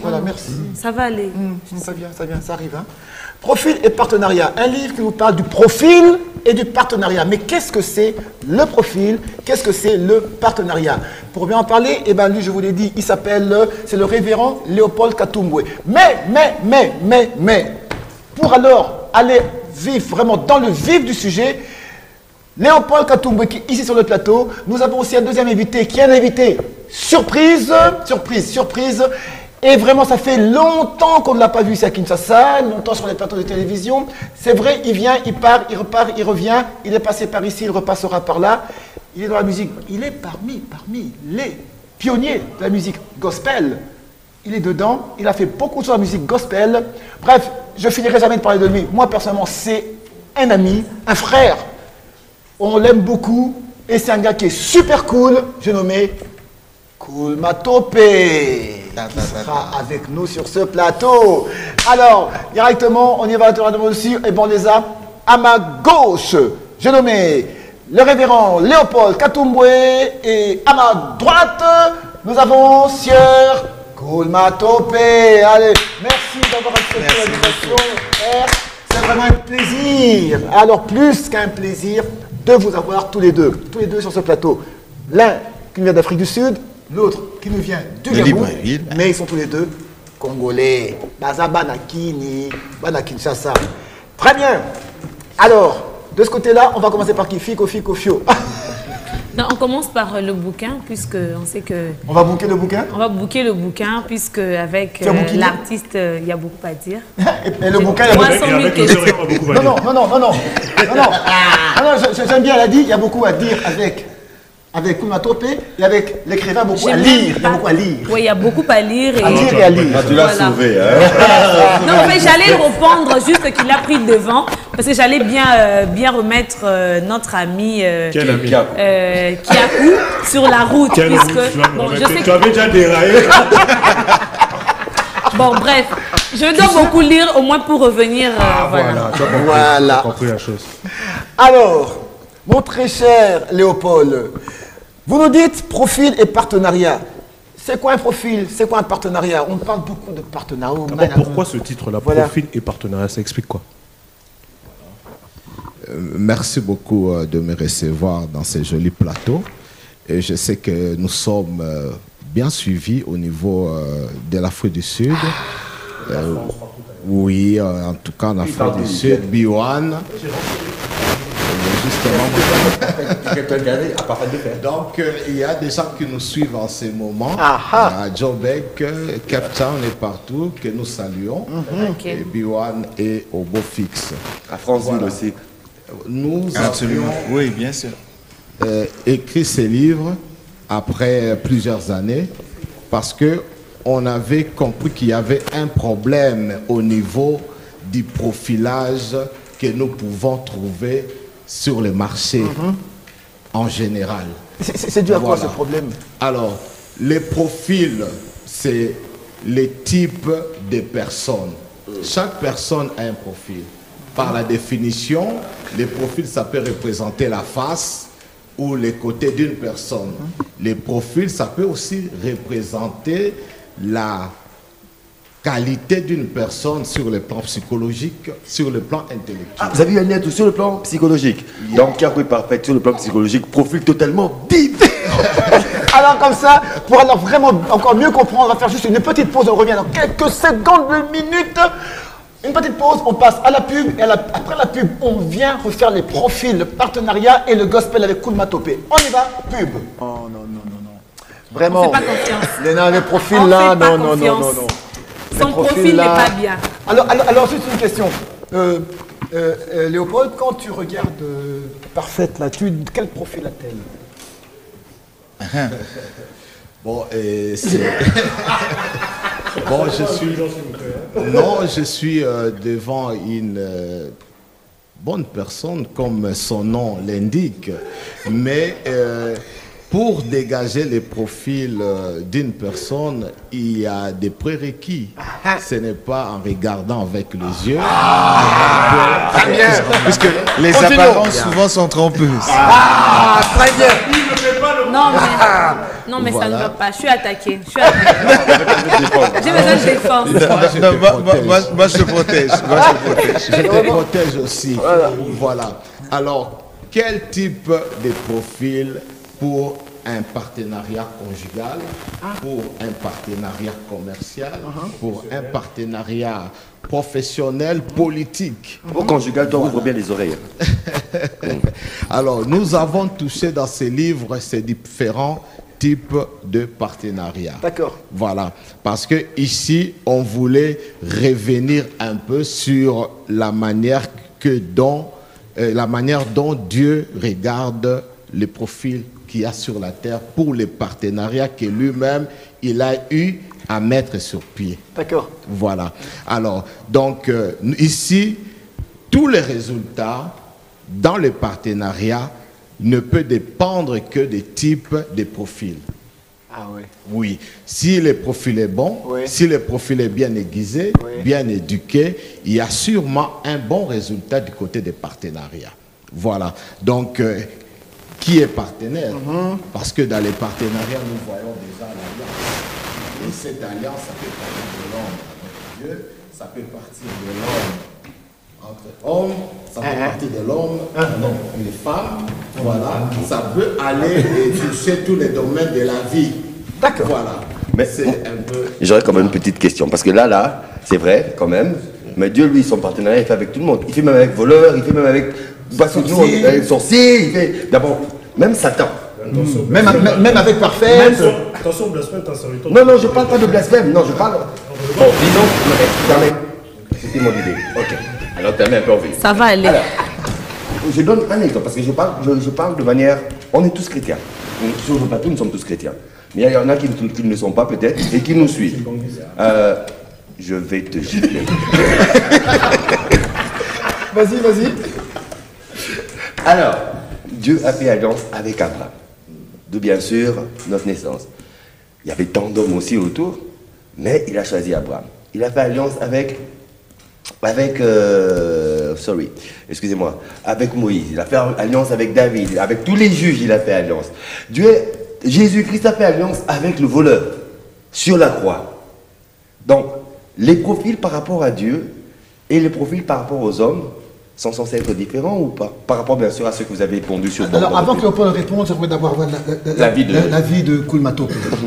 Voilà, merci. Ça va aller. Ça vient, ça arrive. Hein. Profil et partenariat. Un livre qui vous parle du profil et du partenariat. Mais qu'est-ce que c'est le profil? Qu'est-ce que c'est le partenariat? Pour bien en parler, eh ben, lui, je vous l'ai dit, il s'appelle, c'est le révérend Léopold Katumbwe. Mais, pour alors aller vivre vraiment dans le vif du sujet, Léopold Katumbwe qui est ici sur le plateau, nous avons aussi un deuxième invité qui est un invité surprise. Et vraiment, ça fait longtemps qu'on ne l'a pas vu ici à Kinshasa, longtemps sur les plateaux de télévision. C'est vrai, il vient, il part, il repart, il revient. Il est passé par ici, il repassera par là. Il est dans la musique. Il est parmi les pionniers de la musique gospel. Il est dedans. Il a fait beaucoup sur la musique gospel. Bref, je finirai jamais de parler de lui. Moi, personnellement, c'est un ami, un frère. On l'aime beaucoup. Et c'est un gars qui est super cool. J'ai nommé Cool Matopé. Qui sera avec nous sur ce plateau. Alors, directement, on y va dessus. Et bon, on les a à ma gauche. J'ai nommé le révérend Léopold Katumbwe. Et à ma droite, nous avons Sieur Cool Matopé. Allez, merci d'avoir accepté l'invitation. C'est vraiment un plaisir. Alors, plus qu'un plaisir de vous avoir tous les deux sur ce plateau. L'un qui vient d'Afrique du Sud, l'autre qui nous vient du Gabon, mais ils sont tous les deux congolais. Baza Banakini, Banakinshasa. Très bien. Alors, de ce côté-là, on va commencer par qui? Fio. Non, on commence par le bouquin, puisque on sait que... On va bouquer le bouquin? On va bouquer le bouquin, puisque avec l'artiste, il y a beaucoup à dire. Et le bouquin, il y a beaucoup à dire. Non, j'aime bien, elle a dit, il y a beaucoup à dire avec Cool Matopé et avec l'écrivain, beaucoup à lire. Il y a beaucoup à lire. Oui, il y a beaucoup à lire. À lire et à lire. Tu l'as sauvé. Hein? Non, mais j'allais le reprendre, juste qu'il a pris devant, parce que j'allais bien remettre notre ami Kiakou sur la route. Tu avais déjà déraillé. Bon, bref, je dois beaucoup lire, au moins pour revenir. Voilà. Tu as compris la chose. Alors, mon très cher Léopold, vous nous dites profil et partenariat. C'est quoi un profil? C'est quoi un partenariat? On parle beaucoup de partenariat. Pourquoi ce titre-là, profil et partenariat? Ça explique quoi? Merci beaucoup de me recevoir dans ces jolis plateaux. Et je sais que nous sommes bien suivis au niveau de l'Afrique du Sud. Oui, en tout cas en Afrique du Sud, Biwan. Donc, il y a des gens qui nous suivent en ce moment. À Jobek, Cape Town et partout, que nous saluons. Et Biwan et au Beau-Fixe. À Franceville aussi. Nous avons oui, bien sûr. Écrit ces livres après plusieurs années parce qu'on avait compris qu'il y avait un problème au niveau du profilage que nous pouvons trouver sur le marché en général. C'est dû à quoi ce problème? Alors, les profils, c'est les types de personnes. Chaque personne a un profil. Par la définition, les profils, ça peut représenter la face ou les côtés d'une personne. Les profils, ça peut aussi représenter la qualité d'une personne sur le plan psychologique, sur le plan intellectuel. Ah, vous avez eu un aide sur le plan psychologique. Donc, Kiakou est parfait sur le plan psychologique, profil totalement différent. Alors comme ça, pour alors vraiment encore mieux comprendre, on va faire juste une petite pause, on revient dans quelques secondes, minutes. Une petite pause, on passe à la pub et après la pub, on vient refaire les profils, le partenariat et le gospel avec Cool Matopé. On y va, pub. Oh non. Vraiment. On fait pas confiance. Les profils là, non. Son profil n'est pas bien. Alors juste une question. Léopold, quand tu regardes Parfaite là, quel profil a-t-elle? Bon, bon, je suis devant une bonne personne, comme son nom l'indique, mais pour dégager les profils d'une personne, il y a des prérequis. Ce n'est pas en regardant avec les yeux. Très bien. Puisque les apparences souvent sont trompeuses. Très bien. Non, mais... Non, mais ça ne Voilà. va pas. Je suis attaquée. J'ai besoin de défense. Moi, je te protège. Je te protège aussi. Voilà. Alors, quel type de profil pour un partenariat conjugal, pour un partenariat commercial, pour un partenariat professionnel, politique? Au conjugal, toi, ouvre bien les oreilles. Alors, nous avons touché dans ces livres ces différents types de partenariats. D'accord. Voilà, parce que ici, on voulait revenir un peu sur la manière dont Dieu regarde les profils qu'il y a sur la terre pour les partenariats que lui-même, il a eu à mettre sur pied. D'accord. Voilà. Alors, donc, ici, tous les résultats dans les partenariats ne peuvent dépendre que des types de profils. Ah oui. Oui, si le profil est bon, Oui. si le profil est bien aiguisé, Oui. bien éduqué, il y a sûrement un bon résultat du côté des partenariats. Voilà. Donc, qui est partenaire? Parce que dans les partenariats, nous voyons déjà l'alliance. Et cette alliance, ça peut partir de l'homme avec Dieu, ça peut partir de l'homme entre hommes, ça peut partir de l'homme entre les femmes. Voilà. Ça peut aller et toucher tous les domaines de la vie. D'accord. Voilà. Mais C'est un peu... j'aurais quand même une petite question. Parce que là, c'est vrai, quand même. Mais Dieu, lui, son partenariat, il fait avec tout le monde. Il fait même avec voleurs, il fait même avec. Parce que nous, avec sorciers, il fait. D'abord, même Satan. Même avec parfait. Attention, blasphème, t'as un serviteur. Non, non, je parle pas de blasphème. Non, je parle. Bon, disons. C'était mon idée. Ok. Alors, t'as mis un peu envie. Ça va aller. Alors, je donne un exemple parce que je parle de manière. On est tous chrétiens. Si on ne veut pas tous, nous sommes tous chrétiens. Mais il y en a qui ne le sont pas peut-être et qui nous suivent. Je vais te gifler. Vas-y. Alors, Dieu a fait alliance avec Abraham. D'où bien sûr notre naissance. Il y avait tant d'hommes aussi autour, mais il a choisi Abraham. Il a fait alliance avec Moïse. Il a fait alliance avec David, avec tous les juges, il a fait alliance. Jésus-Christ a fait alliance avec le voleur sur la croix. Donc, les profils par rapport à Dieu et les profils par rapport aux hommes sont censés être différents ou pas? Par rapport bien sûr à ce que vous avez répondu sur Alors, avant que Léopold réponde, j'aimerais d'abord avoir l'avis de Koulmato, peut-être.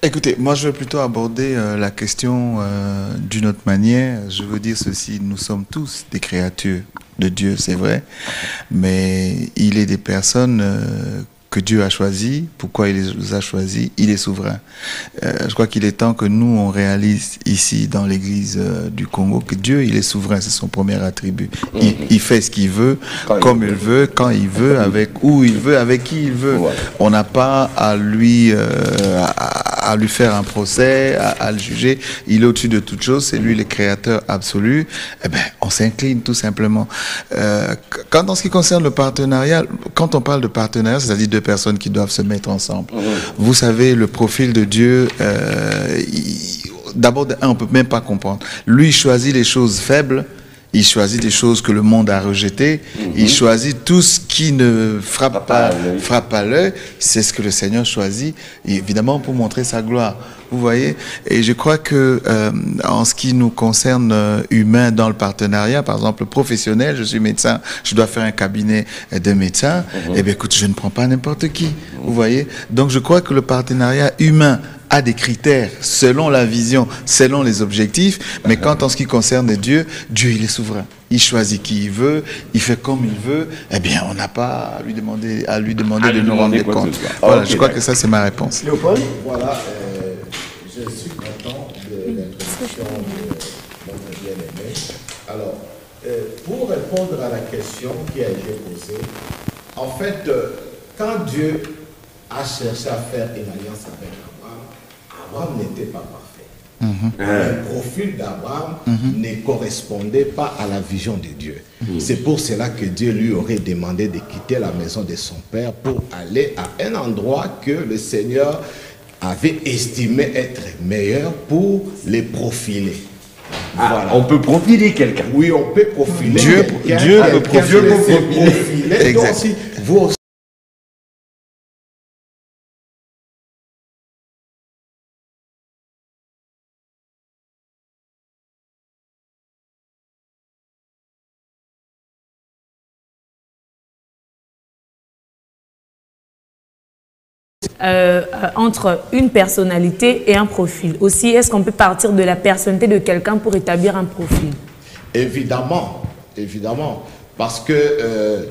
Écoutez, moi je veux plutôt aborder la question d'une autre manière. Je veux dire ceci, nous sommes tous des créatures de Dieu, c'est vrai, mais il est des personnes que Dieu a choisies. Pourquoi il les a choisis? Il est souverain. Je crois qu'il est temps que nous, on réalise ici dans l'église du Congo que Dieu, il est souverain, c'est son premier attribut. Il fait ce qu'il veut, comme il veut, quand il veut, avec où il veut, avec qui il veut. Ouais. On n'a pas à lui faire un procès, à le juger. Il est au-dessus de toute chose, c'est lui le créateur absolu. Eh bien, on s'incline tout simplement. Quand en ce qui concerne le partenariat, quand on parle de partenariat, c'est-à-dire deux personnes qui doivent se mettre ensemble. Vous savez, le profil de Dieu, d'abord, on ne peut même pas comprendre. Lui, il choisit les choses faibles. Il choisit des choses que le monde a rejetées. Il choisit tout ce qui ne frappe pas l'œil. C'est ce que le Seigneur choisit, et évidemment pour montrer sa gloire. Vous voyez? Et je crois que en ce qui nous concerne humain dans le partenariat, par exemple professionnel, je suis médecin, je dois faire un cabinet de médecins. Eh bien, écoute, je ne prends pas n'importe qui. Vous voyez? Donc, je crois que le partenariat humain a des critères selon la vision, selon les objectifs, mais quand en ce qui concerne Dieu, Dieu il est souverain. Il choisit qui il veut, il fait comme il veut. Eh bien, on n'a pas à lui demander de nous rendre compte. Voilà, je crois que ça c'est ma réponse. Léopold? Voilà, je suis content de l'introduction de notre bien-aimé. Alors, pour répondre à la question qui a été posée, en fait, quand Dieu a cherché à faire une alliance avec Abraham n'était pas parfait. Le profil d'Abraham ne correspondait pas à la vision de Dieu. C'est pour cela que Dieu lui aurait demandé de quitter la maison de son père pour aller à un endroit que le Seigneur avait estimé être meilleur pour les profiler. Voilà. On peut profiler quelqu'un. Oui, on peut profiler. Dieu peut profiler. Exact. Donc, si vous entre une personnalité et un profil. Aussi, est-ce qu'on peut partir de la personnalité de quelqu'un pour établir un profil? Évidemment, évidemment. Parce que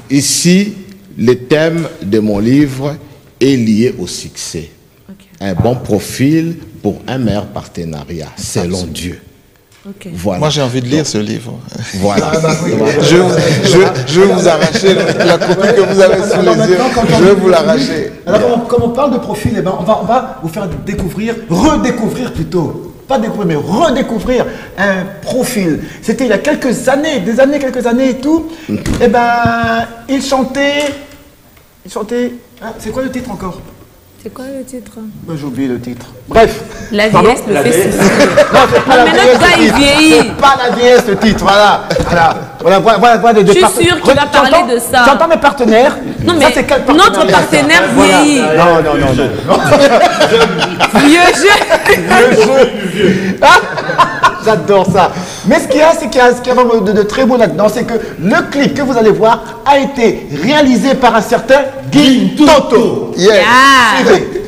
ici, le thème de mon livre est lié au succès. Okay. Un bon profil pour un meilleur partenariat, selon Dieu. Okay. Voilà. Moi, j'ai envie de lire ce livre. Voilà. Je vais vous arracher la copie que vous avez sous les yeux. Je vais vous l'arracher. Alors, comme on parle de profil, eh ben, on va vous faire découvrir, redécouvrir plutôt. Pas découvrir, mais redécouvrir un profil. C'était il y a quelques années, quelques années et tout. Eh ben, il chantait. Ah, c'est quoi le titre encore? C'est quoi le titre? Ben, j'ai oublié le titre. Bref. La Pardon? vieillesse le fait souffrir. Non, c'est pas la Mais vieillesse, notre gars, le il titre. vieillit. C'est pas la vieillesse, le titre. Voilà des Je suis partenaires. sûre qu'il va parler de ça. J'entends mes partenaires. Non, Ça, mais c'est quel notre partenaire Voilà. vieillit. Non. Vieux jeu. J'adore ça. Mais ce qu'il y a, c'est qu'il y a vraiment de très beau là-dedans, c'est que le clip que vous allez voir a été réalisé par un certain Guy Toto. Yes. Ah. Suivez.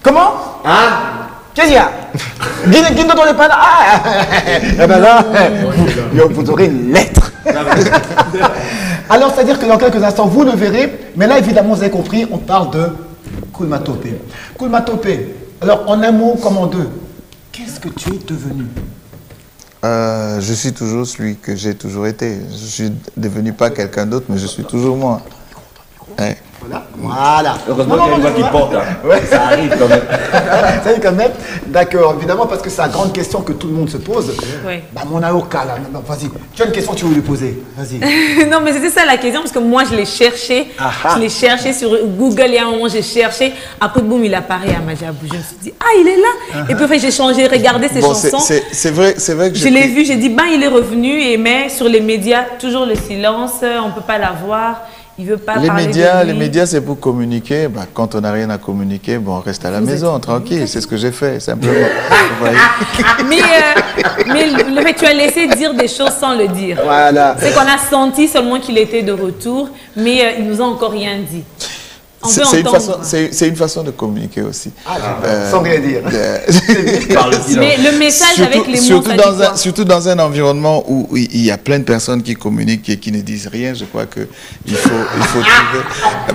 Comment? Qu'est-ce qu'il y a? Guy Toto n'est pas là. Ah. Eh ben là, vous aurez une lettre. Alors, c'est-à-dire que dans quelques instants, vous le verrez. Mais là, évidemment, vous avez compris, on parle de Kulmatopé. Kulmatopé. Alors, en un mot comme en deux, qu'est-ce que tu es devenu? Je suis toujours celui que j'ai toujours été. Je suis devenu pas quelqu'un d'autre, mais je suis toujours moi. Ouais. Voilà. Heureusement qu'il y a une voix qui porte. Hein. Ouais. Ça arrive quand même. Ça y est quand même. D'accord, évidemment, parce que c'est la grande question que tout le monde se pose. Oui. Bah, mon Aoka, là, non, vas-y. Tu as une question que tu veux lui poser. Vas-y. Non, mais c'était ça la question, parce que moi, je l'ai cherché. Je l'ai cherché sur Google. Il y a un moment, j'ai cherché. Après, boum, il apparaît à Majabou. Je me suis dit, ah, il est là. Et puis, après, j'ai changé, regardé ses Bon, chansons. c'est vrai que Je l'ai vu, j'ai dit, ben, il est revenu. Mais sur les médias, toujours le silence. On ne peut pas l'avoir. Il veut pas parler de lui. Les médias, c'est pour communiquer. Bah, quand on n'a rien à communiquer, bon, on reste à la maison, tranquille. C'est ce que j'ai fait, simplement. Vous voyez. Mais le fait que tu as laissé dire des choses sans le dire. Voilà. C'est qu'on a senti seulement qu'il était de retour, mais il nous a encore rien dit. On veut entendre. C'est une façon de communiquer aussi. Sans rien dire. Mais le message avec les mots, ça dit quoi? Surtout dans un environnement où il y a plein de personnes qui communiquent et qui ne disent rien, je crois qu'il faut trouver...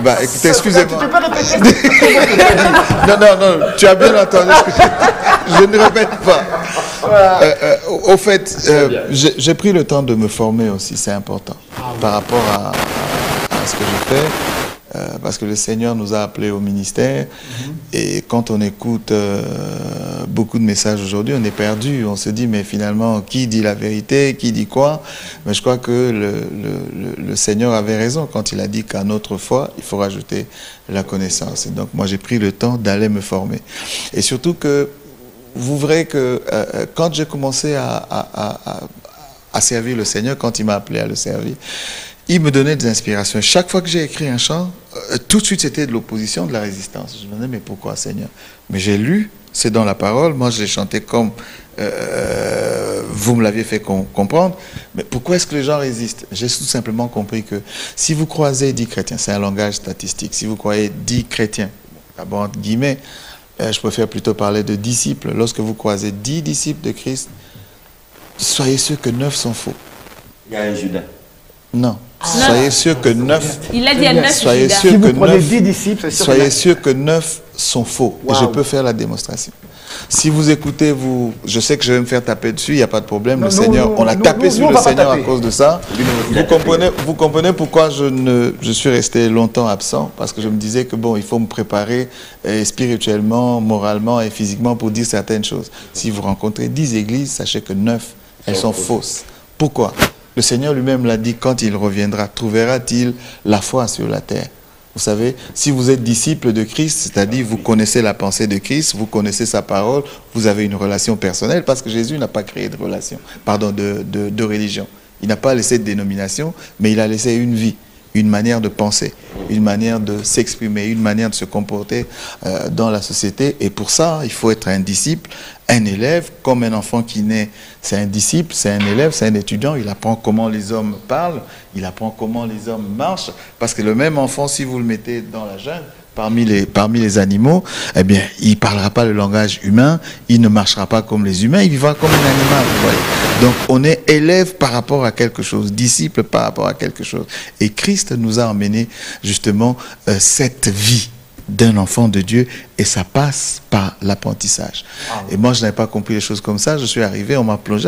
Bah, écoutez, excusez-moi. Tu peux pas répéter? Non, tu as bien entendu ce que je ne répète pas. Au fait, j'ai pris le temps de me former aussi, c'est important, par rapport à ce que je fais. Parce que le Seigneur nous a appelés au ministère et quand on écoute beaucoup de messages aujourd'hui, on est perdu. On se dit, mais finalement, qui dit la vérité? Qui dit quoi? Mais je crois que le Seigneur avait raison quand il a dit qu'à notre foi, il faut rajouter la connaissance. Et donc, moi, j'ai pris le temps d'aller me former. Et surtout que, vous verrez que quand j'ai commencé à servir le Seigneur, quand il m'a appelé à le servir, il me donnait des inspirations. Chaque fois que j'ai écrit un chant, tout de suite c'était de l'opposition, de la résistance. Je me disais, mais pourquoi, Seigneur? Mais j'ai lu, c'est dans la parole, moi je l'ai chanté comme vous me l'aviez fait comprendre. Mais pourquoi est-ce que les gens résistent? J'ai tout simplement compris que si vous croisez 10 chrétiens, c'est un langage statistique, si vous croyez 10 chrétiens, d'abord entre guillemets, je préfère plutôt parler de disciples, lorsque vous croisez 10 disciples de Christ, soyez sûrs que 9 sont faux. Il y a un Judas. Non. Soyez sûr que 9. Il a dit à 9 Soyez Judas. sûr Si que vous prenez 9. 10 disciples, c'est sûr. Soyez sûr que 9 sont faux. Et Wow. je peux faire la démonstration. Si vous écoutez, je sais que je vais me faire taper dessus, il n'y a pas de problème. Non, Le Seigneur, on a tapé sur on le va pas Seigneur à taper. cause de ça. Vous comprenez pourquoi je suis resté longtemps absent? Parce que je me disais que bon, il faut me préparer spirituellement, moralement et physiquement pour dire certaines choses. Si vous rencontrez 10 églises, sachez que 9, elles sont fausses. Pourquoi? Le Seigneur lui-même l'a dit, quand il reviendra, trouvera-t-il la foi sur la terre? Vous savez, si vous êtes disciple de Christ, c'est-à-dire vous connaissez la pensée de Christ, vous connaissez sa parole, vous avez une relation personnelle, parce que Jésus n'a pas créé de relation, de religion. Il n'a pas laissé de dénomination, mais il a laissé une vie. une manière de penser, une manière de s'exprimer, une manière de se comporter dans la société. Et pour ça, il faut être un disciple, un élève, comme un enfant qui naît, c'est un disciple, c'est un élève, c'est un étudiant. Il apprend comment les hommes parlent, il apprend comment les hommes marchent. Parce que le même enfant, si vous le mettez dans la jungle, parmi les animaux, eh bien, il ne parlera pas le langage humain, il ne marchera pas comme les humains, il vivra comme un animal. Vous voyez. Donc, on est élève par rapport à quelque chose, disciple par rapport à quelque chose. Et Christ nous a emmené justement cette vie d'un enfant de Dieu, et ça passe par l'apprentissage. Et moi, je n'avais pas compris les choses comme ça. Je suis arrivé, on m'a plongé.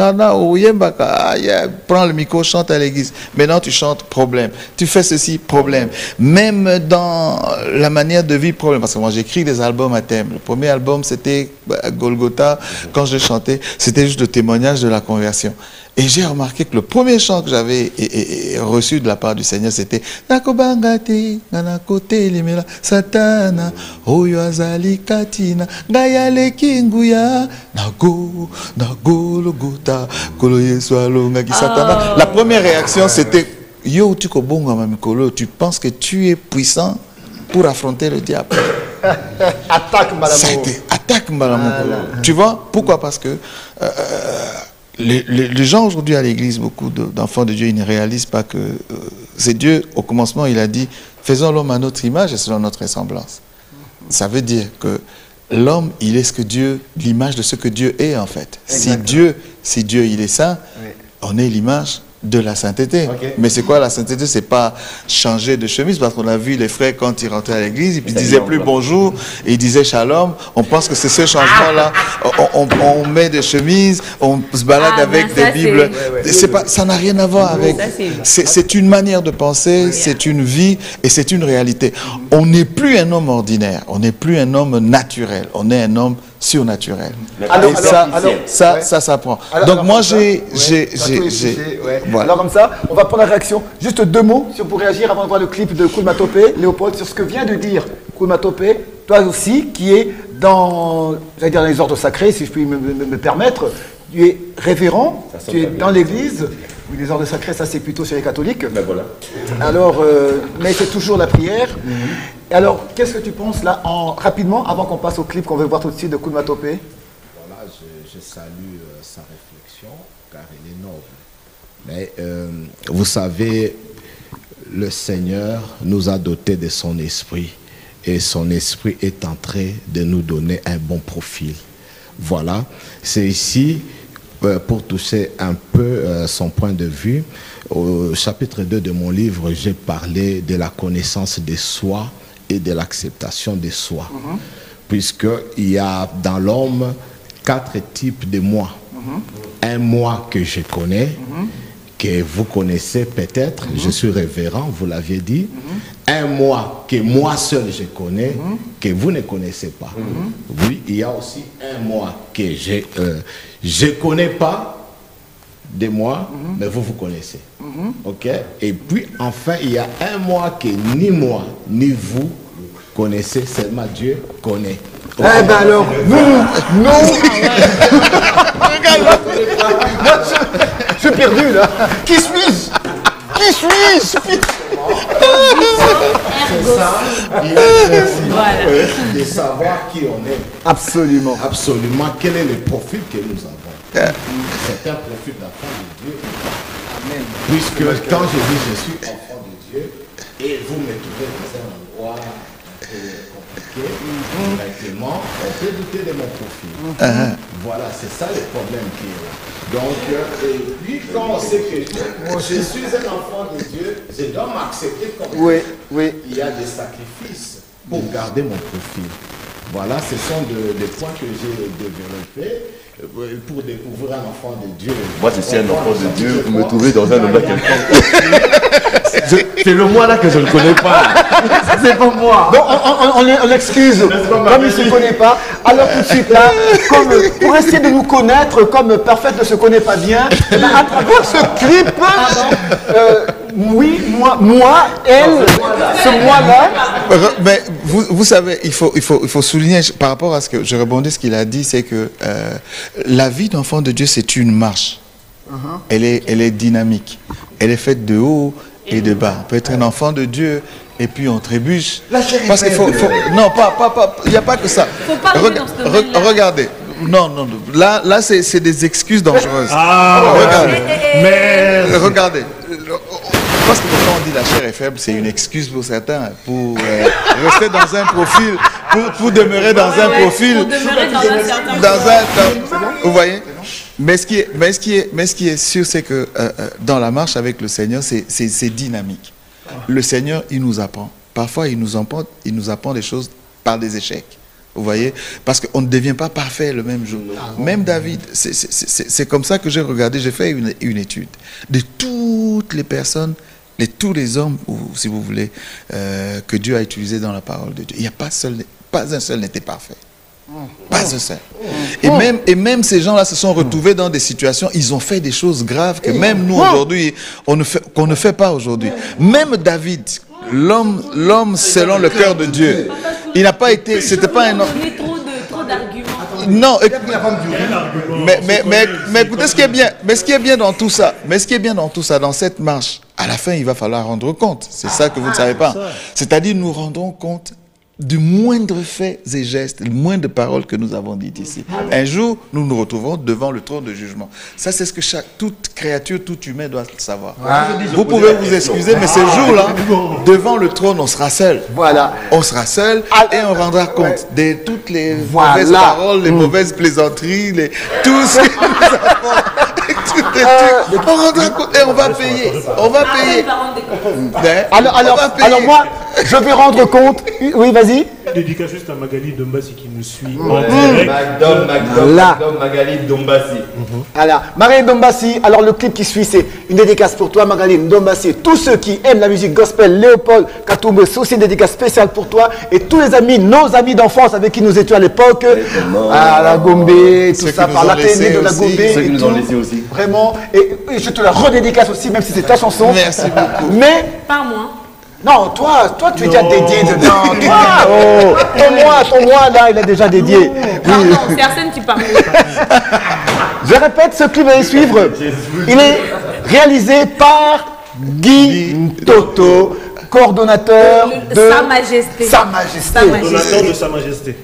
Prends le micro, chante à l'église. Maintenant, tu chantes, problème. Tu fais ceci, problème. Même dans la manière de vivre, problème. Parce que moi, j'écris des albums à thème. Le premier album, c'était Golgotha. Quand je chantais, c'était juste le témoignage de la conversion. Et j'ai remarqué que le premier chant que j'avais reçu de la part du Seigneur, c'était Nakobangate, Nanakote Limela, Satana, Oyo Azali Katina, Gayale Kinguya, Nago, Nago Logota, Kolo Yesualo, Ngaki Satana. La première réaction, c'était Yo, tu kobonga mamikolo, tu penses que tu es puissant pour affronter le diable. Attaque, Malamo. Ça a été attaque, Malamo. Tu vois, pourquoi? Parce que les gens aujourd'hui à l'église, beaucoup d'enfants de Dieu, ils ne réalisent pas que c'est Dieu. Au commencement, il a dit, faisons l'homme à notre image et selon notre ressemblance. Ça veut dire que l'homme, il est ce que Dieu, l'image de ce que Dieu est en fait. Si Dieu, il est saint, on est l'image de la sainteté. Mais c'est quoi la sainteté? C'est pas changer de chemise, parce qu'on a vu les frères quand ils rentraient à l'église, ils disaient plus bonjour, et ils disaient shalom. On pense que c'est ce changement-là. On met des chemises, on se balade avec des Bibles. Ça n'a rien à voir avec. C'est une manière de penser, c'est une vie et c'est une réalité. On n'est plus un homme ordinaire, on n'est plus un homme naturel, on est un homme surnaturel. Ça s'apprend. Donc moi voilà. Alors comme ça, on va prendre la réaction. Juste 2 mots, si on peut réagir avant de voir le clip de Koul Matopé, Léopold, sur ce que vient de dire Koul Matopé, toi aussi, qui est dans les ordres sacrés, si je puis me permettre. Tu es révérend, tu es dans l'église. Oui, les ordres sacrés, ça c'est plutôt chez les catholiques. Ben voilà. Alors, mais c'est toujours la prière. Et alors, qu'est-ce que tu penses là, rapidement, avant qu'on passe au clip qu'on veut voir tout de suite de Koul Matopé? Voilà, je salue sa réflexion, car elle est noble. Mais vous savez, le Seigneur nous a dotés de son esprit. Et son esprit est en train de nous donner un bon profil. Voilà, c'est ici, pour toucher un peu son point de vue, au chapitre 2 de mon livre, j'ai parlé de la connaissance de soi et de l'acceptation de soi. Puisqu'il y a dans l'homme 4 types de moi. Un moi que je connais, que vous connaissez peut-être, je suis révérend, vous l'aviez dit. Un moi que moi seul je connais, que vous ne connaissez pas. Oui, il y a aussi un moi que je connais pas de moi, mais vous connaissez. Ok? Et puis enfin, il y a un moi que ni moi, ni vous connaissez, seulement Dieu connaît. Eh ben alors, non. Je suis perdu là. Qui suis-je? Qui suis-je? C'est ça, il est de savoir qui on est. Absolument. Absolument. Quel est le profil que nous avons? C'est un profil d'enfant de Dieu. Amen. Puisque quand je dis je suis enfant de Dieu, et vous me trouvez dans un endroit compliqué, directement, on peut douter de mon profil. Voilà, c'est ça le problème qui est là. Donc, et puis quand on sait que je suis un enfant de Dieu, je dois m'accepter comme il y a des sacrifices pour garder mon profil. Voilà, ce sont des points que j'ai développés pour découvrir un enfant de Dieu. Moi, je suis un enfant de Dieu, vous me trouvez dans un endroit quelconque. C'est le moi là que je ne connais pas. C'est pas moi. Donc on l'excuse, comme il ne se connaît pas. Alors tout de suite là, pour essayer de nous connaître, comme Parfait ne se connaît pas bien, à travers ce clip, oui, moi, elle, ce moi-là. Mais vous savez, il faut souligner, par rapport à ce que je rebondis, ce qu'il a dit, c'est que la vie d'enfant de Dieu, c'est une marche. Elle est dynamique. Elle est faite de haut et de bas. On peut être un enfant de Dieu et puis on trébuche. La chair est Parce qu'il faut, non, il n'y a pas que ça. Faut pas rester dans ce domaine-là. Regardez. Non, là c'est des excuses dangereuses. Regardez. Mais... Regardez. Parce que quand on dit la chair est faible, c'est une excuse pour certains, pour rester dans un profil, pour demeurer dans un profil. Pour demeurer dans un certain vous voyez? Mais ce qui est sûr, c'est que dans la marche avec le Seigneur, c'est dynamique. Le Seigneur, il nous apprend. Parfois, il nous apprend des choses par des échecs. Vous voyez? Parce qu'on ne devient pas parfait le même jour. Même David, c'est comme ça que j'ai regardé, j'ai fait une étude de toutes les personnes, tous les hommes, ou si vous voulez, que Dieu a utilisés dans la parole de Dieu. Il n'y a pas un seul n'était parfait. Pas un seul. Et même ces gens-là se sont retrouvés dans des situations, ils ont fait des choses graves que même nous aujourd'hui, qu'on ne fait pas aujourd'hui. Même David, l'homme selon le cœur de Dieu, il n'a pas été, c'était pas un homme. Trop d'arguments. Non, mais écoutez, ce qui est bien dans tout ça, dans cette marche, à la fin, il va falloir rendre compte. C'est ça que vous ne savez pas. C'est-à-dire, nous rendons compte du moindre fait et geste, le moindre parole que nous avons dites ici. Un jour, nous nous retrouvons devant le trône de jugement. Ça, c'est ce que toute créature, tout humain doit savoir. Vous pouvez vous excuser, mais ce jour-là, devant le trône, on sera seul. Voilà. On sera seul et on rendra compte de toutes les mauvaises paroles, les mauvaises plaisanteries, tout ce que nous avons. On rendra compte et on va payer. On va payer. Alors moi, je vais rendre compte. Oui, vas-y. Dédicace juste à Magali Dombassi qui nous suit en direct. Magdom Magali Dombassi. Alors, Marie Dombassi, alors le clip qui suit, c'est une dédicace pour toi, Magali Dombassi. Tous ceux qui aiment la musique gospel, Léopold Katumbe, c'est aussi une dédicace spéciale pour toi. Et tous les amis, nos amis d'enfance avec qui nous étions à l'époque, à la Gombe, tout ça, par l'Athénée de la Gombe. Ceux qui nous ont laissé aussi. Vraiment. Et je te la redédicace aussi, même si c'est ta chanson. Merci beaucoup. Mais. Pas moi. Non, toi tu es déjà dédié dedans. Ton moi là, il est déjà dédié. Pardon, c'est Arsène qui parle. Je répète, ce clip va suivre. Il est réalisé par Guy Toto, coordonnateur de Sa Majesté. Sa Majesté. Donateur de Sa Majesté.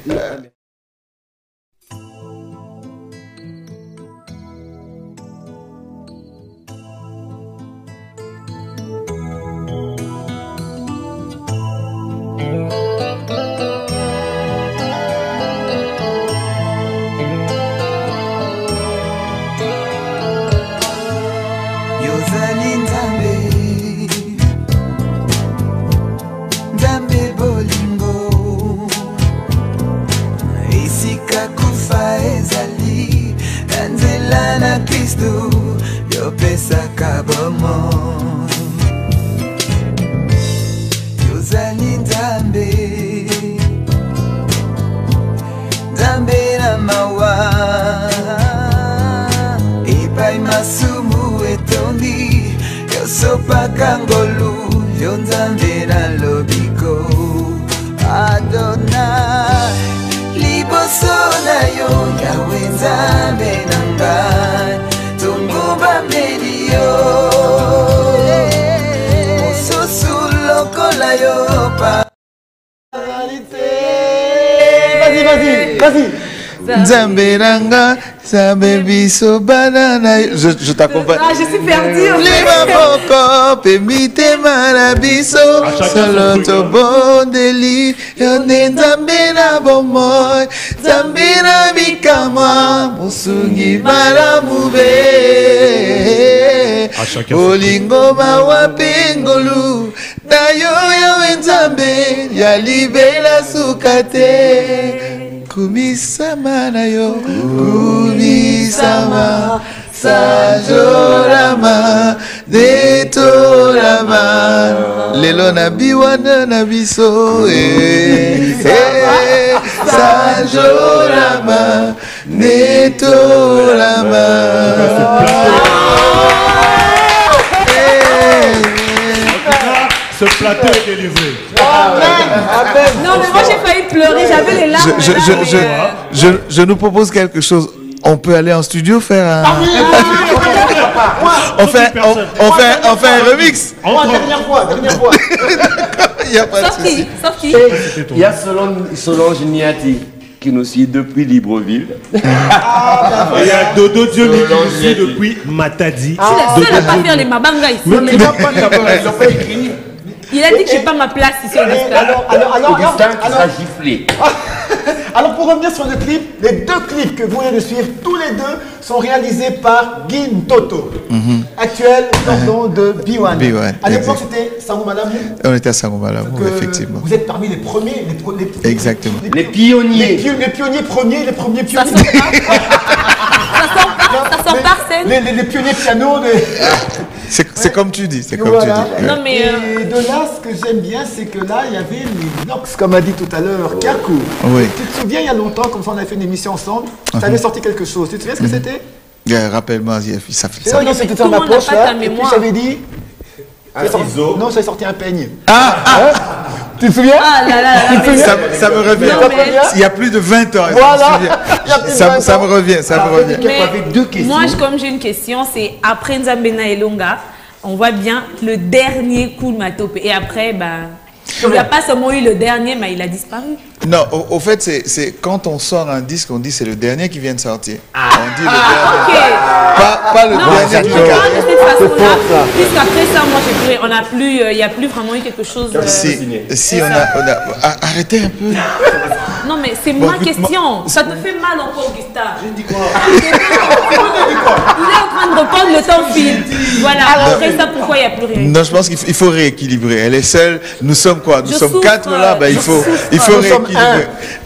Vas-y. Zamberanga, Zabebiso banana. Je t'accompagne. Ah, je suis perdue. Limamoko, Pemite Marabiso, Saloto Bondeli, Yone Zambena Bomoy, Zambena Bikama, Musungi Maramube, Olingo Mawapengolu, Dayo Yawenzambe, Yalibela Sukate. Kumisama na yo, kumisama, sajorama, detorama, lelo na biwana na biso, sajorama, detorama. Ce plateau est délivré. Non, mais moi j'ai failli pleurer, j'avais les larmes. Je nous propose quelque chose. On peut aller en studio faire un... On fait un remix. Moi, dernière fois. Il n'y a pas de souci. Sauf qui Il y a Solange Niati qui nous suit depuis Libreville. Il y a Dodo Diomi qui nous suit depuis Matadi. Je suis la seule à pas faire les mabanga ici. Mais tu n'as pas d'abord, ils n'ont pas écrit. Il a dit que je n'ai pas ma place ici au Augustin. Augustin qui sera giflé. Alors pour revenir sur le clip, les deux clips que vous venez de suivre, tous les deux sont réalisés par Guy Toto, actuel pardon, de B1. B1, À l'époque exact. c'était Sango Malamu. On était à Sangomalamu, Que effectivement. Vous êtes parmi les premiers, Exactement. Les pionniers. les pionniers premiers, les premiers Ça pionniers. sort par scène. Les pionniers piano. C'est comme tu dis, c'est comme Voilà. tu dis. Non, mais, Et de là, ce que j'aime bien, c'est que là, il y avait les Nox, comme a dit tout à l'heure, Kaku. Oui. Tu te souviens, il y a longtemps, comme ça, on avait fait une émission ensemble, tu avais sorti quelque chose. Tu te souviens ce que c'était? Rappelle-moi, ça fait ça. Non, c'était tout dans ma le monde n'a poche, pas là. ta Et puis mémoire. j'avais dit... Un ciseau. Non, j'avais sorti un peigne. Ah, Tu te souviens? Ah là là là. mais- ça me revient. Non, mais- Il y a plus de 20 ans. je me Voilà. souviens. Il y a plus de Ça 20 me ans. revient, ça me revient. Mais Avec deux questions. moi, comme j'ai une question, c'est après Nzambena et Longa, on voit bien le dernier coup de Matope. Et après, il n'y a pas seulement eu le dernier, mais il a disparu. Non, au fait, c'est quand on sort un disque, on dit c'est le dernier qui vient de sortir. On dit le dernier. Ok. Pas le Non, dernier c'est du pas gars. de cette façon-là. Puisqu'après ça, moi, il n'y a plus vraiment eu quelque chose. Si on a arrêtez un peu. Non, mais c'est Bon, ma écoute, question. Ça te fait mal encore, Augustin. Je dis quoi? Il est en train de reprendre le temps fil. Voilà. Après ça, pourquoi il n'y a plus rien? Non, je pense qu'il faut rééquilibrer. Elle est seule. Nous sommes quoi? Nous Je sommes souffre, 4 là. Ben, il faut Nous sommes rééquilibrer.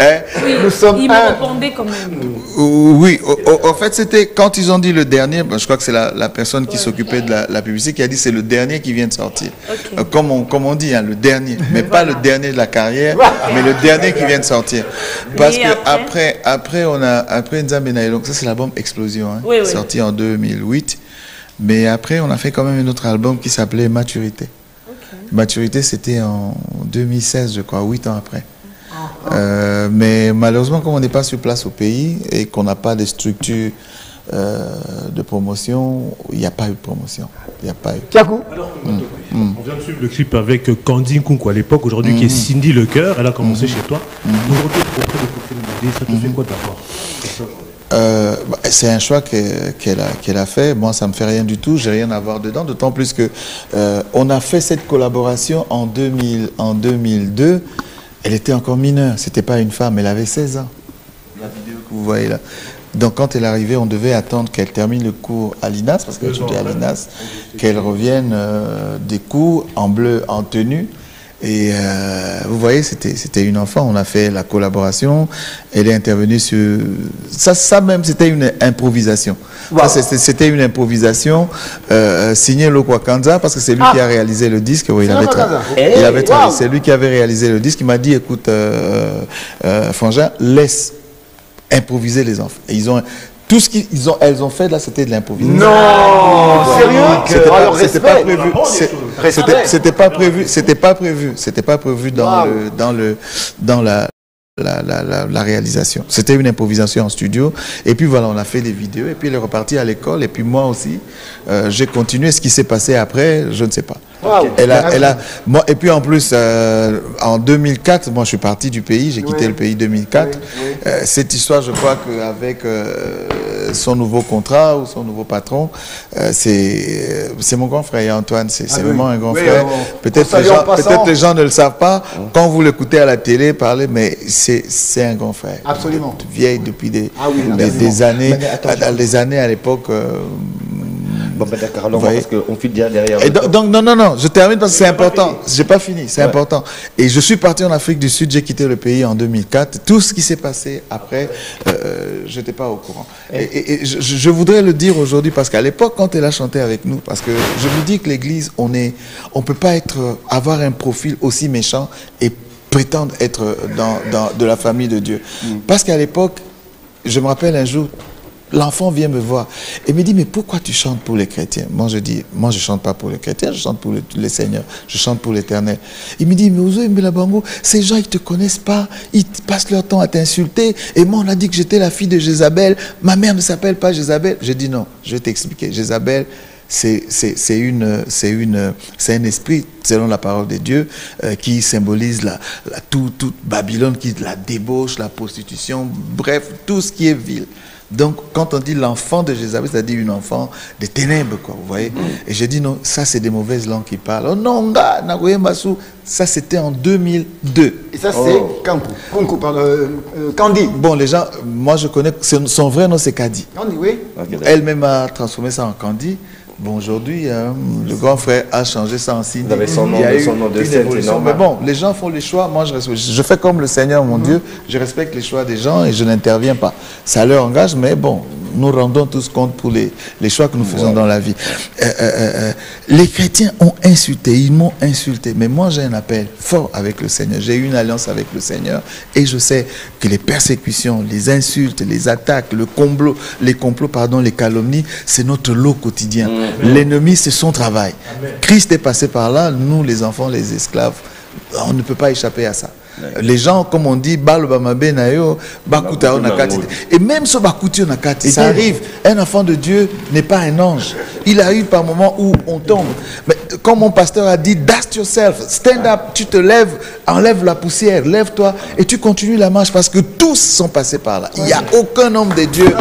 Hein? Oui, Nous sommes il un. me répondait quand même. Oui, en fait, c'était quand ils ont dit le dernier, je crois que c'est la personne qui s'occupait de la publicité qui a dit c'est le dernier qui vient de sortir. Ok. Comme on dit, hein, le dernier, mais pas le dernier de la carrière, mais le dernier qui vient de sortir. Parce Et que après après Nzambena et Longa, ça c'est l'album Explosion, hein, Oui, oui. sorti en 2008. Mais après, on a fait quand même un autre album qui s'appelait Maturité. Maturité, c'était en 2016, je crois, 8 ans après. Mais malheureusement, comme on n'est pas sur place au pays et qu'on n'a pas de structure de promotion, il n'y a pas eu de promotion. Il n'y a pas eu. Kaku. Alors, on vient de suivre le clip avec Candy Nkunku à l'époque, aujourd'hui qui est Cindy Le Cœur. Elle a commencé chez toi. Aujourd'hui, auprès de Kofi Olomide, ça te fait quoi d'abord? C'est un choix qu'elle a fait. Moi, ça me fait rien du tout. J'ai rien à voir dedans. D'autant plus que on a fait cette collaboration en 2002. Elle était encore mineure. C'était pas une femme. Elle avait 16 ans. La vidéo que vous voyez là. Donc, quand elle est arrivée, on devait attendre qu'elle termine le cours à l'INAS, parce qu'elle étudiait à l'INAS, qu'elle revienne des cours en bleu, en tenue. Et vous voyez, c'était une enfant. On a fait la collaboration. Elle est intervenue sur... Ça même, c'était une improvisation. Wow. C'était une improvisation signée Lokwa Kanza, parce que c'est lui qui a réalisé le disque. Oui, c'est lui qui avait réalisé le disque. Il m'a dit, écoute, Frangin, laisse improviser les enfants. Et ils ont... Tout ce qu'elles ont fait là, c'était de l'improvisation. Non, sérieux? C'était pas prévu dans la réalisation. C'était une improvisation en studio. Et puis voilà, on a fait des vidéos. Et puis elle est repartie à l'école. Et puis moi aussi, j'ai continué. Ce qui s'est passé après, je ne sais pas. Wow. Moi, et puis en plus, en 2004, moi je suis parti du pays, j'ai quitté le pays 2004. Cette histoire, je crois qu'avec son nouveau contrat ou son nouveau patron, c'est mon grand frère, Antoine, c'est vraiment un grand frère. Peut-être les gens ne le savent pas, quand vous l'écoutez à la télé parler, mais c'est un grand frère. Absolument. Vieille depuis des années, des années à l'époque. Bon, ben d'accord, parce qu'on file déjà derrière. Et donc, non, je termine parce que c'est important. J'ai pas fini, c'est important. Et je suis parti en Afrique du Sud, j'ai quitté le pays en 2004. Tout ce qui s'est passé après, je n'étais pas au courant. Et je voudrais le dire aujourd'hui parce qu'à l'époque, quand elle a chanté avec nous, parce que je vous dis que l'Église, on peut pas avoir un profil aussi méchant et prétendre être de la famille de Dieu. Parce qu'à l'époque, je me rappelle un jour, l'enfant vient me voir et me dit, mais pourquoi tu chantes pour les chrétiens? Moi je dis, moi je chante pas pour les chrétiens, je chante pour les seigneurs, je chante pour l'Éternel. Il me dit, mais Ozo Mbelabango, ces gens ils te connaissent pas, ils passent leur temps à t'insulter. Et moi on a dit que j'étais la fille de Jézabel, ma mère ne s'appelle pas Jézabel. J'ai dit non, je vais t'expliquer. Jézabel, c'est un esprit, selon la parole de Dieu, qui symbolise toute Babylone, la débauche, la prostitution, bref, tout ce qui est vil. Donc, quand on dit l'enfant de Jézabel, c'est-à-dire une enfant des ténèbres, quoi, vous voyez. Et j'ai dit, non, ça, c'est des mauvaises langues qui parlent. Oh non, ça, c'était en 2002. Et ça, c'est Candy. Bon, les gens, moi, je connais, son vrai nom, c'est Kadi. Candy, oui. Elle-même a transformé ça en Candy. Bon, aujourd'hui, le grand frère a changé ça en Cindy. Vous avez son nom de scène, c'est normal. Mais bon, les gens font les choix. Moi, je fais comme le Seigneur, mon Dieu. Je respecte les choix des gens et je n'interviens pas. Ça leur engage, mais bon, nous rendons tous compte pour les choix que nous faisons dans la vie. Les chrétiens ont insulté, ils m'ont insulté. Mais moi, j'ai un appel fort avec le Seigneur. J'ai eu une alliance avec le Seigneur et je sais que les persécutions, les insultes, les attaques, les complots, les calomnies, c'est notre lot quotidien. L'ennemi, c'est son travail. Amen. Christ est passé par là, nous, les enfants, les esclaves, on ne peut pas échapper à ça. Les gens, comme on dit, et même ce bakuti onakati, ça arrive. Un enfant de Dieu n'est pas un ange. Il arrive par moments où on tombe. Mais comme mon pasteur a dit, dust yourself, stand up, tu te lèves, enlève la poussière, lève-toi et tu continues la marche parce que tous sont passés par là. Il n'y a aucun homme de Dieu.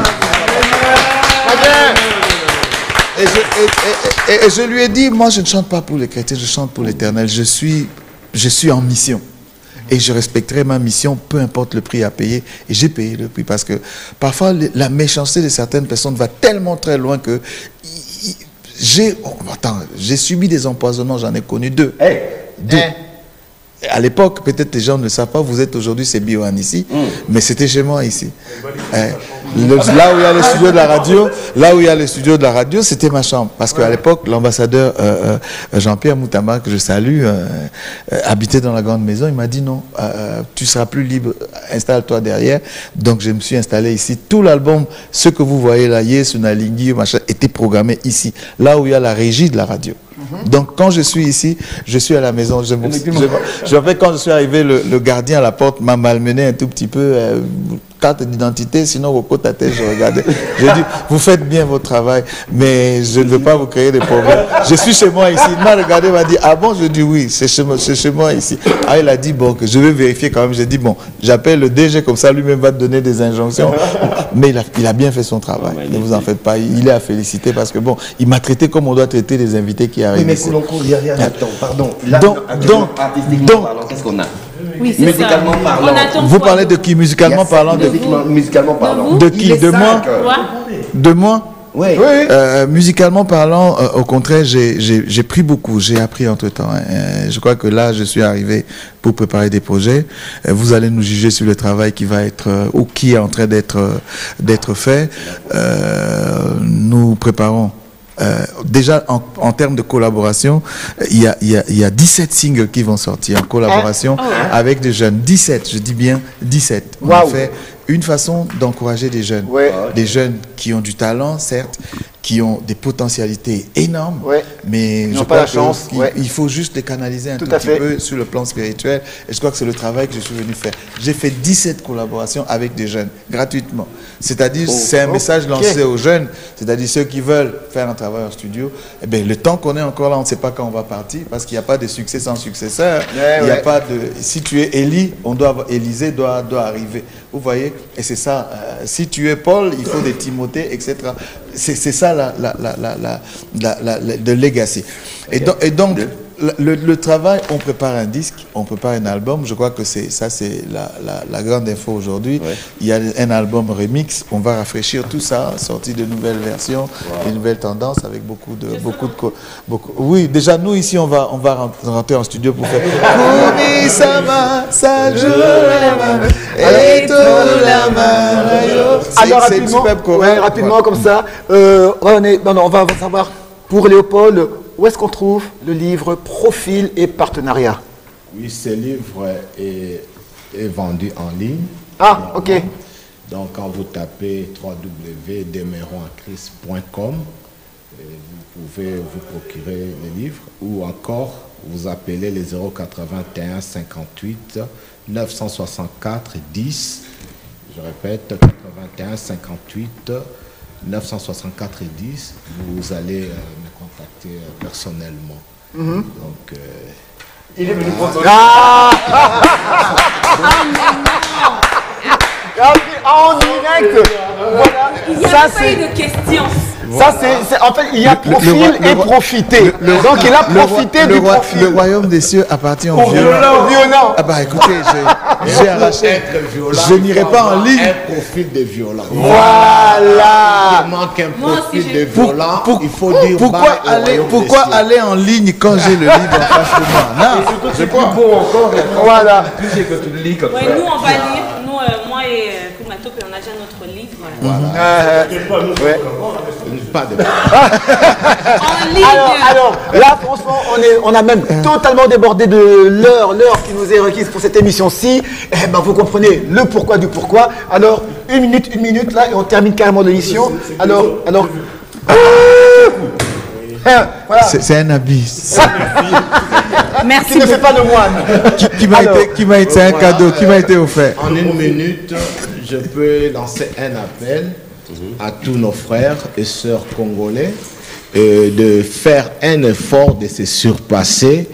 Et je lui ai dit, moi je ne chante pas pour les chrétiens, je chante pour l'Éternel. Je suis en mission. Et je respecterai ma mission, peu importe le prix à payer. Et j'ai payé le prix parce que parfois la méchanceté de certaines personnes va tellement très loin que j'ai subi des empoisonnements, j'en ai connu deux. Deux. À l'époque, peut-être les gens ne le savent pas, vous êtes aujourd'hui, c'est Biohan ici, mais c'était chez moi ici. Là où il y a le studio de la radio, c'était ma chambre. Parce qu'à l'époque, l'ambassadeur Jean-Pierre Moutamba, que je salue, habitait dans la grande maison, il m'a dit non, tu seras plus libre, installe-toi derrière. Donc je me suis installé ici. Tout l'album, ce que vous voyez là, Yesu Nalingi, machin, était programmé ici, là où il y a la régie de la radio. Donc quand je suis ici, je suis à la maison. Je rappelle quand je suis arrivé, le gardien à la porte m'a malmené un tout petit peu. Carte d'identité, sinon vos côtes à tête, je regardais. J'ai dit, vous faites bien votre travail, mais je ne veux pas vous créer des problèmes. Je suis chez moi ici. Il m'a regardé, il m'a dit, ah bon? Je dis oui, c'est chez moi ici. Ah, il a dit, bon, que je vais vérifier quand même. J'ai dit, bon, j'appelle le DG, comme ça lui-même va te donner des injonctions. Mais il a bien fait son travail. Ne vous en faites pas. Il est à féliciter parce que bon, il m'a traité comme on doit traiter les invités qui arrivent. Oui, mais Koulonko, il y a rien là-dedans. Pardon. Là, Donc, qu'est-ce qu'on a? Oui, musicalement parlant. Vous parlez de qui? Musicalement parlant? Musicalement parlant. De qui? De moi? De moi? Oui. Musicalement parlant, au contraire, j'ai pris beaucoup, j'ai appris entre-temps. Je crois que là, je suis arrivé pour préparer des projets. Vous allez nous juger sur le travail qui va être, ou qui est en train d'être fait. Nous préparons. Déjà en termes de collaboration, il y a 17 singles qui vont sortir en collaboration avec des jeunes. 17, je dis bien 17. On a fait une façon d'encourager des jeunes. Des jeunes qui ont du talent, certes, qui ont des potentialités énormes, mais je crois qu'il faut juste les canaliser un tout petit peu sur le plan spirituel. Et je crois que c'est le travail que je suis venu faire. J'ai fait 17 collaborations avec des jeunes, gratuitement. C'est-à-dire, c'est un message lancé aux jeunes, c'est-à-dire ceux qui veulent faire un travail en studio. Eh bien, le temps qu'on est encore là, on ne sait pas quand on va partir, parce qu'il n'y a pas de succès sans successeur. Il n'y a pas de... Si tu es Élie, Élisée doit arriver. Vous voyez? Et c'est ça. Si tu es Paul, il faut des Timothée, etc. C'est ça de legacy. Et donc le travail, on prépare un disque, on prépare un album. Je crois que c'est la grande info aujourd'hui. Il y a un album remix. On va rafraîchir tout ça, sortir de nouvelles versions, de nouvelles tendances avec beaucoup de. Oui, déjà nous ici, on va rentrer en studio pour faire. Alors rapidement comme ça, on va savoir pour Léopold, où est-ce qu'on trouve le livre Profil et Partenariat? Oui, ce livre est vendu en ligne. Ah, ok. Donc quand vous tapez www.demeuronsenchrist.com, vous pouvez vous procurer le livre ou encore vous appelez les 081 58 964 10. Je répète, 81 58 964 et 10, vous allez me contacter personnellement. Donc, il est venu prendre en direct. Voilà. Il n'y a pas eu de questions. Ça, c'est en fait, il y a profil et profiter. Donc, il a profité du profil. Le royaume des cieux appartient aux violents. Ah bah écoutez, j'ai arraché. Je n'irai pas en ligne. Un profil de violent. Voilà. Il manque un profil de violent. Il faut dire pourquoi aller en ligne quand j'ai le livre en face de moi? Non, c'est plus beau encore. Voilà. Plus c'est que tu le lis comme ça. Nous, on va lire. Nous, moi et Koumatopé, on a déjà notre livre. pas de... alors, là, franchement, on a même totalement débordé de l'heure qui nous est requise pour cette émission-ci. Eh ben, vous comprenez le pourquoi du pourquoi. Alors, une minute, là, et on termine carrément l'émission. Alors... Voilà. C'est un abysse. Merci. Qui ne fait pas de moine. Qui m'a été un cadeau, qui m'a été offert. En une minute, je peux lancer un appel à tous nos frères et sœurs congolais de faire un effort de se surpasser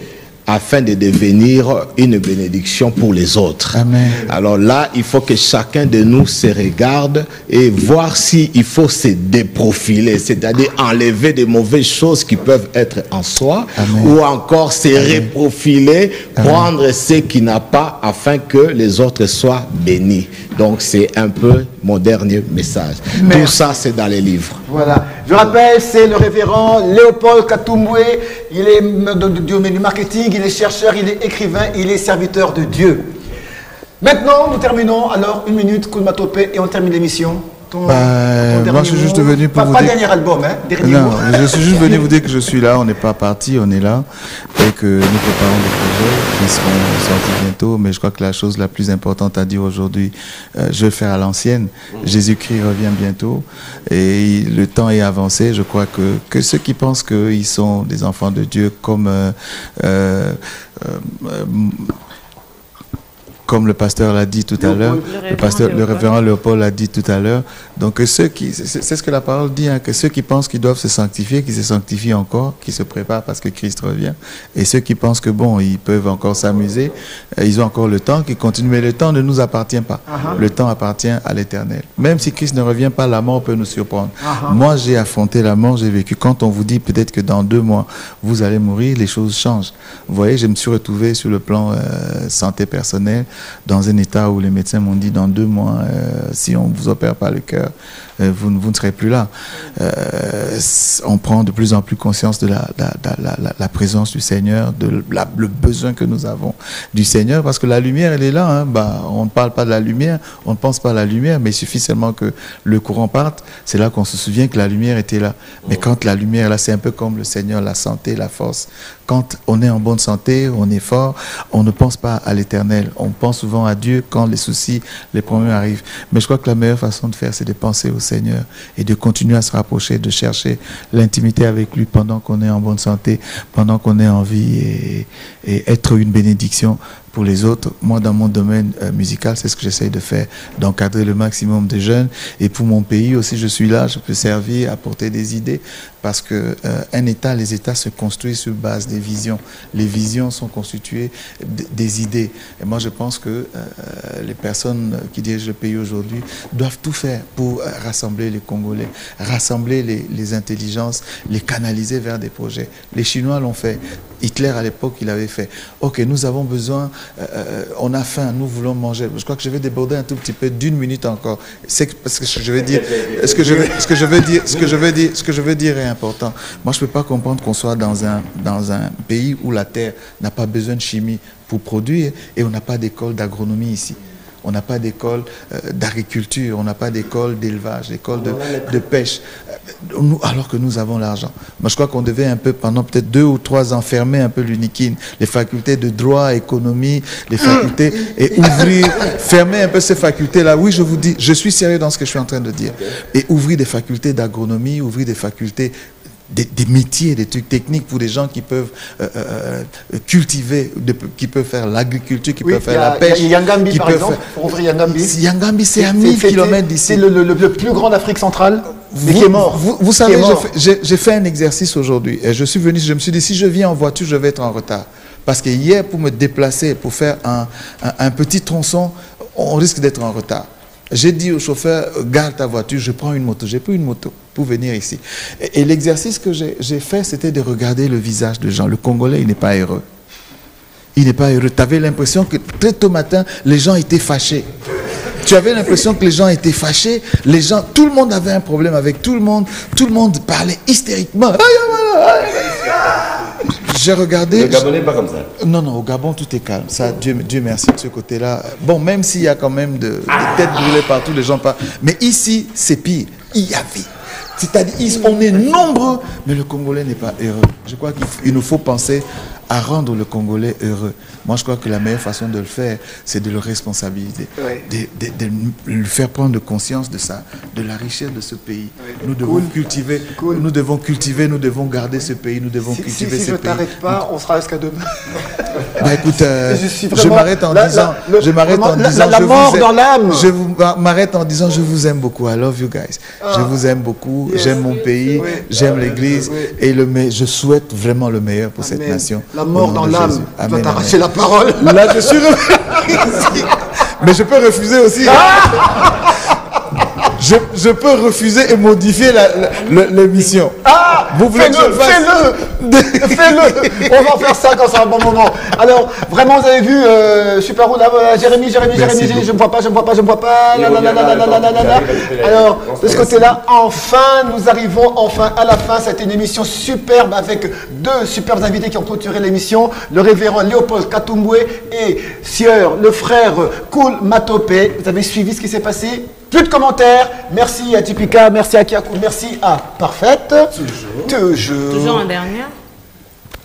afin de devenir une bénédiction pour les autres. Amen. Alors là, il faut que chacun de nous se regarde et voir s'il faut se déprofiler, c'est-à-dire enlever des mauvaises choses qui peuvent être en soi. Amen. Ou encore se reprofiler, prendre ce qui n'a pas afin que les autres soient bénis. Donc c'est un peu mon dernier message. Merci. Tout ça, c'est dans les livres. Voilà. Je rappelle, c'est le révérend Léopold Katumbwe. Il est du domaine du marketing, il est chercheur, il est écrivain, il est serviteur de Dieu. Maintenant, nous terminons. Alors, une minute, Koumatopé, et on termine l'émission. Moi, je suis juste venu pour vous dire... Pas dernier album, hein, dernier non, mot. je suis juste venu vous dire que je suis là, on n'est pas parti, on est là, et que nous préparons des projets qui seront sortis bientôt, mais je crois que la chose la plus importante à dire aujourd'hui, je vais le faire à l'ancienne. Jésus-Christ revient bientôt, et le temps est avancé. Je crois que ceux qui pensent qu'ils sont des enfants de Dieu, comme le pasteur l'a dit tout à l'heure, le révérend Léopold l'a dit tout à l'heure. Donc ceux qui, c'est ce que la parole dit, hein, que ceux qui pensent qu'ils doivent se sanctifier, qu'ils se sanctifient encore, qu'ils se préparent parce que Christ revient. Et ceux qui pensent que bon, ils peuvent encore s'amuser, ils ont encore le temps, qu'ils continuent. Mais le temps ne nous appartient pas. Le temps appartient à l'Éternel. Même si Christ ne revient pas, la mort peut nous surprendre. Moi, j'ai affronté la mort, j'ai vécu. Quand on vous dit peut-être que dans 2 mois, vous allez mourir, les choses changent. Vous voyez, je me suis retrouvé sur le plan santé personnelle, dans un état où les médecins m'ont dit dans 2 mois, si on ne vous opère pas le cœur, vous ne serez plus là. On prend de plus en plus conscience de la présence du Seigneur, le besoin que nous avons du Seigneur, parce que la lumière, elle est là. Hein. On ne parle pas de la lumière, on ne pense pas à la lumière, mais il suffit seulement que le courant parte. C'est là qu'on se souvient que la lumière était là. Mais quand la lumière est là, c'est un peu comme le Seigneur, la santé, la force. Quand on est en bonne santé, on est fort, on ne pense pas à l'Éternel. On pense souvent à Dieu quand les soucis, les problèmes arrivent. Mais je crois que la meilleure façon de faire, c'est de penser au Seigneur et de continuer à se rapprocher, de chercher l'intimité avec lui pendant qu'on est en bonne santé, pendant qu'on est en vie et être une bénédiction pour les autres. Moi, dans mon domaine musical, c'est ce que j'essaye de faire, d'encadrer le maximum de jeunes. Et pour mon pays aussi, je suis là, je peux servir, apporter des idées, parce que les États se construisent sur base des visions. Les visions sont constituées des idées. Et moi, je pense que les personnes qui dirigent le pays aujourd'hui doivent tout faire pour rassembler les Congolais, rassembler les intelligences, les canaliser vers des projets. Les Chinois l'ont fait. Hitler, à l'époque, il avait fait. Ok, nous avons besoin, on a faim, nous voulons manger. Je crois que je vais déborder un tout petit peu d'1 minute encore. C'est parce que je vais dire, ce que je veux dire est important. Moi, je ne peux pas comprendre qu'on soit dans un pays où la terre n'a pas besoin de chimie pour produire et on n'a pas d'école d'agronomie ici. On n'a pas d'école d'agriculture, on n'a pas d'école d'élevage, d'école de pêche, alors que nous avons l'argent. Moi, je crois qu'on devait un peu, pendant peut-être 2 ou 3 ans, fermer un peu l'UNIKIN, les facultés de droit, économie, les facultés, et ouvrir, fermer un peu ces facultés-là. Oui, je vous dis, je suis sérieux dans ce que je suis en train de dire. Et ouvrir des facultés d'agronomie, ouvrir des facultés des métiers, des trucs techniques pour des gens qui peuvent cultiver, qui peuvent faire l'agriculture, qui peuvent faire la pêche. Yangambi, par exemple, pour ouvrir Yangambi. Yangambi, c'est à 1000 km d'ici. C'est le plus grand d'Afrique centrale. Mais qui est mort. Vous savez, j'ai fait un exercice aujourd'hui. Et je suis venu, je me suis dit, si je viens en voiture, je vais être en retard. Parce que hier, pour me déplacer, pour faire un petit tronçon, on risque d'être en retard. J'ai dit au chauffeur, garde ta voiture, je prends une moto. J'ai pris une moto pour venir ici. Et l'exercice que j'ai fait, c'était de regarder le visage de gens. Le Congolais, il n'est pas heureux. Il n'est pas heureux. Tu avais l'impression que très tôt matin, les gens étaient fâchés. Tu avais l'impression que les gens étaient fâchés. Les gens, tout le monde avait un problème avec tout le monde. Tout le monde parlait hystériquement. J'ai regardé. Le Gabon n'est pas comme ça. Non, non, au Gabon, tout est calme. Ça, Dieu merci de ce côté-là. Bon, même s'il y a quand même des têtes brûlées partout, les gens parlent. Mais ici, c'est pire. Il y avait. C'est-à-dire, on est nombreux, mais le Congolais n'est pas heureux. Je crois qu'il nous faut penser à rendre le Congolais heureux. Moi, je crois que la meilleure façon de le faire, c'est de le responsabiliser, de lui faire prendre conscience de ça, de la richesse de ce pays. Nous devons cultiver, nous devons cultiver, nous devons garder ce pays, nous devons cultiver ce pays. Si je ne t'arrête pas, on sera jusqu'à demain. Bah écoute, je m'arrête en disant, la mort dans l'âme. Je m'arrête en disant, je vous aime beaucoup. I love you guys. Je vous aime beaucoup. J'aime mon pays, j'aime l'Église et je souhaite vraiment le meilleur pour cette nation. La mort dans l'âme. Tu vas t'arracher la parole. Là, je suis mais je peux refuser aussi. Je peux refuser et modifier l'émission. Ah, vous voulez que je le fasse? Fais-le. On va faire ça quand c'est un bon moment. Alors, vraiment, vous avez vu, Super Roux, Jérémy, je ne vois pas. Alors, de ce côté-là, enfin, nous arrivons à la fin. C'était une émission superbe avec deux superbes invités qui ont clôturé l'émission. Le révérend Léopold Katumbwe et Sieur, le frère Koul Matopé. Vous avez suivi ce qui s'est passé? Plus de commentaires. Merci à Tipika, merci à Kiakou, merci à Parfaite. Toujours en dernière.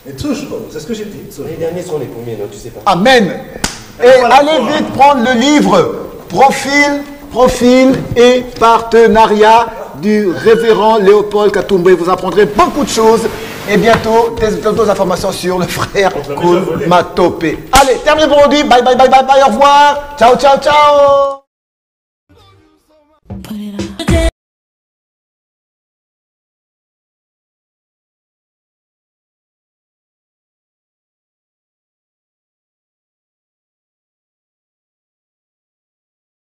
Et toujours, c'est ce que j'ai dit. Les derniers sont les premiers, non, tu sais pas. Amen. Et allez vite prendre le livre Profil et partenariat du révérend Léopold Katumbwe. Vous apprendrez beaucoup de choses. Et bientôt, d'autres informations sur le frère Koul Matopé. Allez, terminé pour aujourd'hui. Bye, au revoir. Ciao. Put it on.